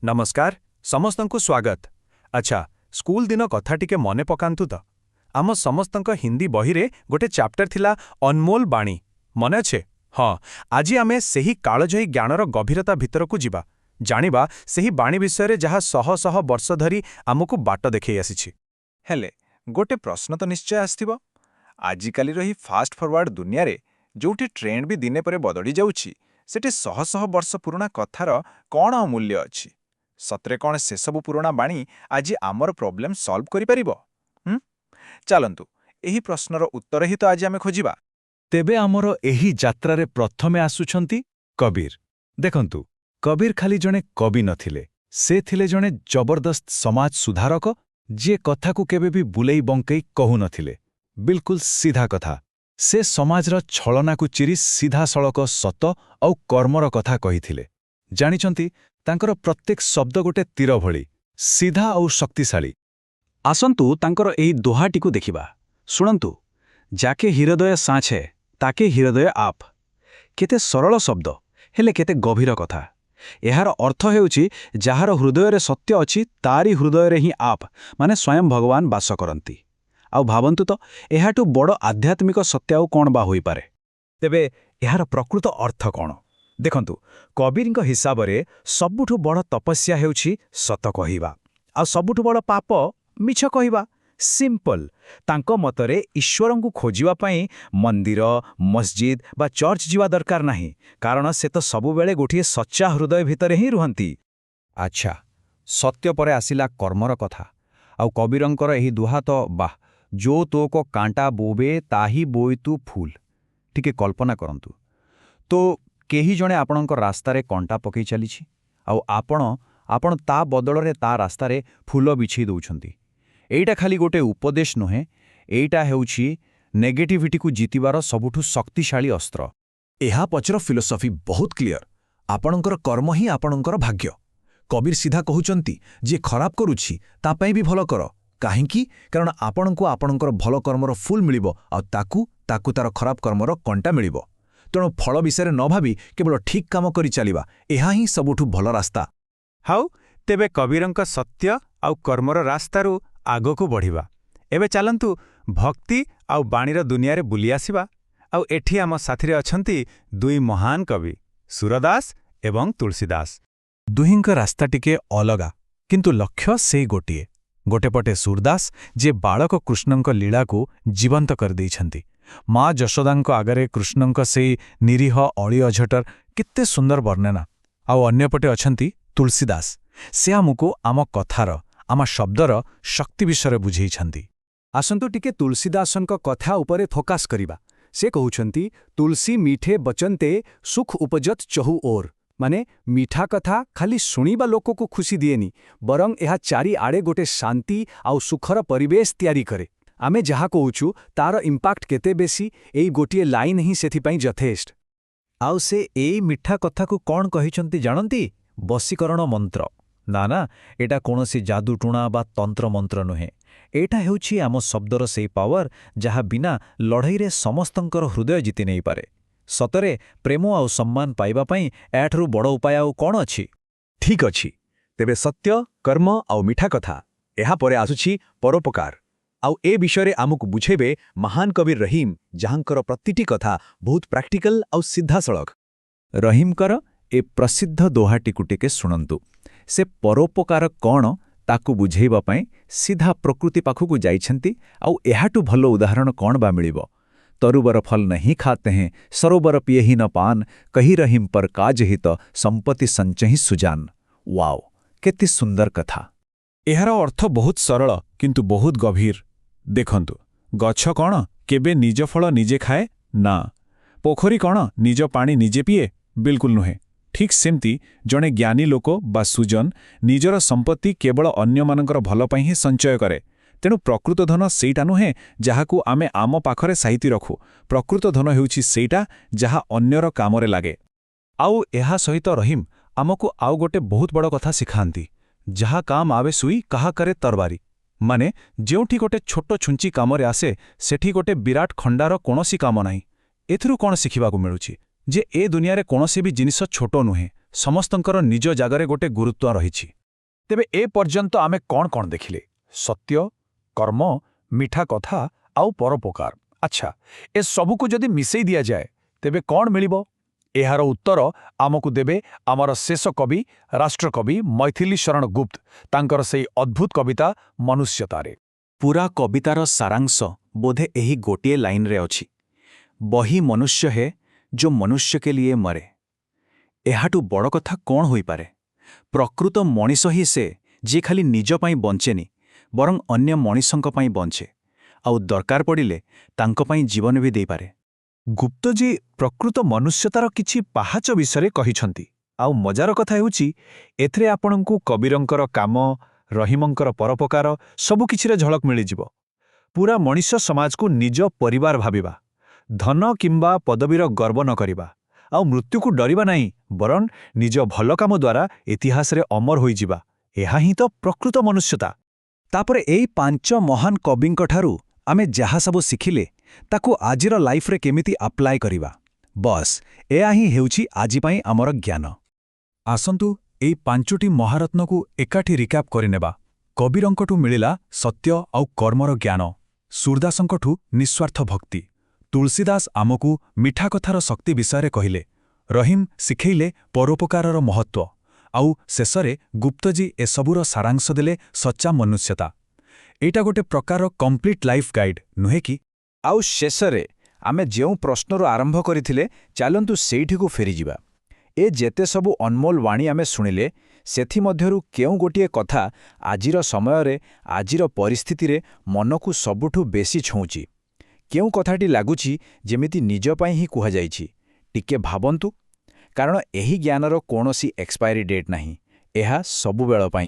नमस्कार समस्तंकु स्वागत। अच्छा स्कूल दिन कथा टिके मने पकांतु तो आम समस्तंक हिंदी बही रे गोटे चैप्टर थिला अनमोल बाणी मने छे। हाँ आज आमे सेही कालजयी ज्ञानर गभीरता भितरकु जिबा जानिबा सेही बाणी विषय रे जहा शह शह वर्ष धरी आमको बाट देखै आसीछि। हेले गोटे प्रश्न तो निश्चय आसथिबो आजिकाली रही फास्ट फॉरवर्ड दुनिया रे जोठी ट्रेंड भी दिने परे बदली जाउछि सेठी शह शह वर्ष पुराना कथार कौन अमूल्य अछि सतरे कौन से सब पुराना बाणी आज आमर प्रॉब्लम सॉल्व करि परिबो। चलंतु एही प्रश्नर उत्तर ही तो आज आमे खोजिबा। तेबे आमर एही यात्रारे प्रथमे आसुछंती कबीर। देखंतु कबीर खाली जणे कवि नथिले, से थिले जणे जबरदस्त समाज सुधारक जे कथा को केबे भी बुलेई बंकई कहु नथिले, बिल्कुल सीधा कथा। से समाजर छलना को चिरी सीधा सड़क सत औ कर्मर कथा कहिथिले। जानिचंती तांकर प्रत्येक शब्द गोटे तीर भली सीधा औ शक्तिशाली। आसंतु तांकर एही दोहाटीकु देखिबा। शुणंतु, जाके हृदय साँचे ताके हृदय आप। केते सरल शब्द हेले केते गभीर कथा। एहार अर्थ हेउछि जाहार हृदय सत्य अछि तारी हृदय ही आप माने स्वयं भगवान बास करंती। आउ भावंतु तो एहाटु बड़ आध्यात्मिक सत्य आउ कोन बा होई पारे। तेबे एहार प्रकृत अर्थ कोन? देखंतु कबीरଙ୍କ हिसाबरे सबुठु बड़ तपस्या हेउछि सत कहिबा आ सबुठु बड़ पाप मिछ कहिबा। सिंपल तांक मतरे ईश्वरंकु खोजिबा पई मंदिर मस्जिद बा चर्च जीवा दरकार नाही, कारण से तो सबु बेले गोटिए सच्चा हृदय भितरे ही रुहंती। अच्छा सत्य परे आसिला कर्मर कथा आउ कबीरंकर एही दुहा तो बाह जो तो को कांटा बोबे ताही बोई तू फूल। टिके कल्पना करंतु तो केही जणे आपणकर रास्तारे कंटा पकई चलीछि आउ आपण ता बदलरे ता रास्तारे फूल बिछई दउछंती। एइटा खाली गोटे उपदेश नुहे, एइटा हेउछि नेगेटिविटी को जीतिबार सबुठु शक्तिशाली अस्त्र। एहा पचर फिलोसफी बहुत क्लियर। आपणकर कर्म ही आपणकर भाग्य। कबीर सीधा कहउचंती जे खराब करूछि ता पई भी भलो कर। काहेकि कारण आपणको आपणकर भलो कर्मर फूल मिलिबो आ ताकू तार खराब कर्मर कंटा मिलिबो। तेणु फल विषय न भावी केवल ठीक काम करी चलिबा एहा ही सबुठु भलो रास्ता। हाउ तेबे कबीरंक सत्य आउ कर्मर रास्तारू आगको बढ़िबा। एबे चलंतु भक्ति आउ बाणीर दुनिया रे बुली आसिबा। आउ एठी आम साथी रे अछंती दुई महान कवि सूरदास एवं तुलसीदास। दुहिंक रास्ता टिके अलगा किंतु लक्ष्य सेई गोटिए। गोटे पटे सूरदास जे बालक कृष्णंक लीला को जीवंत कर देइछंती। माँ यशोदांक आगरे कृष्णंक सेई निरीह अळी अझटर कित्ते सुंदर वर्णना। आउ अन्यपटे अछंती तुलसीदास, से आमुको आम कथार आम शब्दर शक्ति विषय बुझेइछंती। आसंतु टिके तुलसीदासंक कथा उपरे फोकस करिबा। से कहउछंती तुलसी मीठे बचनते सुख उपजत चहु ओर। माने मीठा कथा खाली शुणिबा लोक को खुशी दिएनी, बरंग एहा चारि आड़े गोटे शांति आउ सुखर परिवेश तैयारी करे। आमे जहा कहूछु तार इंपैक्ट केते बेसी एई गोटिए लाइन ही सेथिपाई यथेष्ट। आउ से एई मिठा कथा को कौन कहिचंती जानंती? बसीकरण मंत्र। ना एटा कोनोसी जादू टुणा बा तंत्र मंत्र नुहे। एटा हेउछि आम शब्दर सेई पावर जहा बिना लड़ाई रे समस्तंकर हृदय जीति नहीं पारे। सतरे प्रेम आउ सम्मान पाइबा पई एठरू बड़ उपाय आउ कोन अछि? ठीक अछि। तेबे सत्य कर्म आउ मिठा कथा एहा परे आसुछि परोपकार। आउ ए विषय आमुक बुझेबे महान कबीर रहीम, जहांकर प्रतिटी कथा बहुत प्रैक्टिकल आउ सीधा सड़क। रहीमकर ए प्रसिद्ध दोहाटीकु टिके शुणंतु। से परोपकार कौन ताकू बुझेइबा पई सीधा प्रकृति पाखु जाइछंती। आउ एहाटू भलो उदाहरण कौन बा मिलिबो? तरुबर फल नहीं खाते हैं सरोवर पिए ही न पान, कही रहीम पर काज हित संपत्ति संचहि सुजान। वाओ केते सुंदर कथा। एहार अर्थ बहुत सरल किंतु बहुत गभीर। देखंतु गछ कौन केबे निज फल निजे खाए ना, पोखरी कौन निज पानी निजे पिए बिल्कुल नुहे। ठीक सेमती जणे ज्ञानी लोक बा सुजन निजर संपत्ति केवल अन्य मानकर भल पई ही संचय करे। तेणु प्रकृत धन सेटा नुहे जहाकू आमे आम पाखरे साहिती रखु। प्रकृत धन हेउछि सेटा जहा अन्यर कामरे लागे। आउ एहा सहित रहीम आमको आउ गोटे बहुत बड़ कथा सिखांती। जहा काम आवे सुई कहा करे तरबारी। माने जेउठी गोटे छोट छुंची कामरे आसे सेठी गोटे विराट खंडार कोनोसी काम नाही। एथिरु कोन सिखिबाकू मिलुछि जे ए दुनिया रे कोनोसी भी जिनिस छोटो नुहे, ସମସ୍ତଙ୍କର ନିଜ ଜାଗାରେ ଗୋଟେ ଗୁରୁତ୍ୱ ରହିଛି। ତେବେ ଏ ପର୍ଯ୍ୟନ୍ତ ଆମେ କ'ଣ କ'ଣ ଦେଖିଲେ? ସତ୍ୟ, କର୍ମ, ମିଠା କଥା ଆଉ ପରୋପକାର। ଆଚ୍ଛା, ଏ ସବୁକୁ ଯଦି ମିଶେଇ ଦିଆଯାଏ ତେବେ କ'ଣ ମିଳିବ? ଏହାର ଉତ୍ତର ଆମକୁ ଦେବେ ଆମର ଶେଷ କବି, ରାଷ୍ଟ୍ରକବି ମୈଥିଲି ଶରଣ ଗୁପ୍ତ, ତାଙ୍କର ସେହି ଅଦ୍ଭୁତ କବିତା ମନୁଷ୍ୟତାରେ। ପୂରା କବିତାର ସାରାଂଶ ବୋଧେ ଏହି ଗୋଟିଏ ଲାଇନରେ ଅଛି, ବହି ମନୁଷ୍ୟ ହେ ଯୋ ମନୁଷ୍ୟ କେ ଲିଏ ମରେ। ଏହାଠୁ ବଡ଼ କଥା କ'ଣ ହୋଇପାରେ? ପ୍ରକୃତ ମଣିଷ ହିଁ ସେ ଯିଏ ଖାଲି ନିଜ ପାଇଁ ବଞ୍ଚେନି, ବରଂ ଅନ୍ୟ ମଣିଷଙ୍କ ପାଇଁ ବଞ୍ଚେ, ଆଉ ଦରକାର ପଡ଼ିଲେ ତାଙ୍କ ପାଇଁ ଜୀବନ ବି ଦେଇପାରେ। ଗୁପ୍ତଜୀ ପ୍ରକୃତ ମନୁଷ୍ୟତାର କିଛି ପାହାଚ ବିଷୟରେ କହିଛନ୍ତି, ଆଉ ମଜାର କଥା ହେଉଛି ଏଥିରେ ଆପଣଙ୍କୁ କବୀରଙ୍କର କାମ, ରହିମଙ୍କର ପରୋପକାର ସବୁକିଛିର ଝଲକ ମିଳିଯିବ। ପୂରା ମଣିଷ ସମାଜକୁ ନିଜ ପରିବାର ଭାବିବା, ଧନ କିମ୍ବା ପଦବୀର ଗର୍ବ ନ କରିବା, ଆଉ ମୃତ୍ୟୁକୁ ଡରିବା ନାହିଁ, ବରଂ ନିଜ ଭଲ କାମ ଦ୍ୱାରା ଇତିହାସରେ ଅମର ହୋଇଯିବା। ଏହା ହିଁ ତ ପ୍ରକୃତ ମନୁଷ୍ୟତା। ତାପରେ ଏଇ 5 ମହାନ କବିଙ୍କଠାରୁ ଆମେ ଯାହା ସବୁ ଶିଖିଲେ ତାକୁ ଆଜିର ଲାଇଫରେ କେମିତି ଆପ୍ଲାଏ କରିବା, ବସ୍ ଏହା ହିଁ ହେଉଛି ଆଜି ପାଇଁ ଆମର ଜ୍ଞାନ। ଆସନ୍ତୁ ଏଇ 5ଟି ମହାରତ୍ନକୁ ଏକାଠି ରିକ୍ୟାପ୍ କରିନେବା। କବୀରଙ୍କଠୁ ମିଳିଲା ସତ୍ୟ ଆଉ କର୍ମର ଜ୍ଞାନ, ସୂରଦାସଙ୍କଠୁ ନିଃସ୍ୱାର୍ଥ ଭକ୍ତି, ତୁଳସୀଦାସ ଆମକୁ ମିଠା କଥାର ଶକ୍ତି ବିଷୟରେ କହିଲେ, ରହିମ ଶିଖେଇଲେ ପରୋପକାରର ମହତ୍ୱ, ଆଉ ଶେଷରେ ଗୁପ୍ତଜୀ ଏସବୁର ସାରାଂଶ ଦେଲେ ସଚ୍ଚା ମନୁଷ୍ୟତା। ଏଇଟା ଗୋଟେ ପ୍ରକାର କମ୍ପ୍ଲିଟ୍ ଲାଇଫ୍ ଗାଇଡ୍, ନୁହେଁ କି? ଆଉ ଶେଷରେ ଆମେ ଯେଉଁ ପ୍ରଶ୍ନରୁ ଆରମ୍ଭ କରିଥିଲେ, ଚାଲନ୍ତୁ ସେଇଠିକୁ ଫେରିଯିବା। ଏ ଯେତେ ସବୁ ଅନମୋଲ ବାଣୀ ଆମେ ଶୁଣିଲେ, ସେଥିମଧ୍ୟରୁ କେଉଁ ଗୋଟିଏ କଥା ଆଜିର ସମୟରେ, ଆଜିର ପରିସ୍ଥିତିରେ ମନକୁ ସବୁଠୁ ବେଶୀ ଛୁଉଁଛି? କେଉଁ କଥାଟି ଲାଗୁଛି ଯେମିତି ନିଜ ପାଇଁ ହିଁ କୁହାଯାଇଛି? ଟିକେ ଭାବନ୍ତୁ, କାରଣ ଏହି ଜ୍ଞାନର କୌଣସି ଏକ୍ସପାୟରି ଡେଟ୍ ନାହିଁ, ଏହା ସବୁବେଳ ପାଇଁ।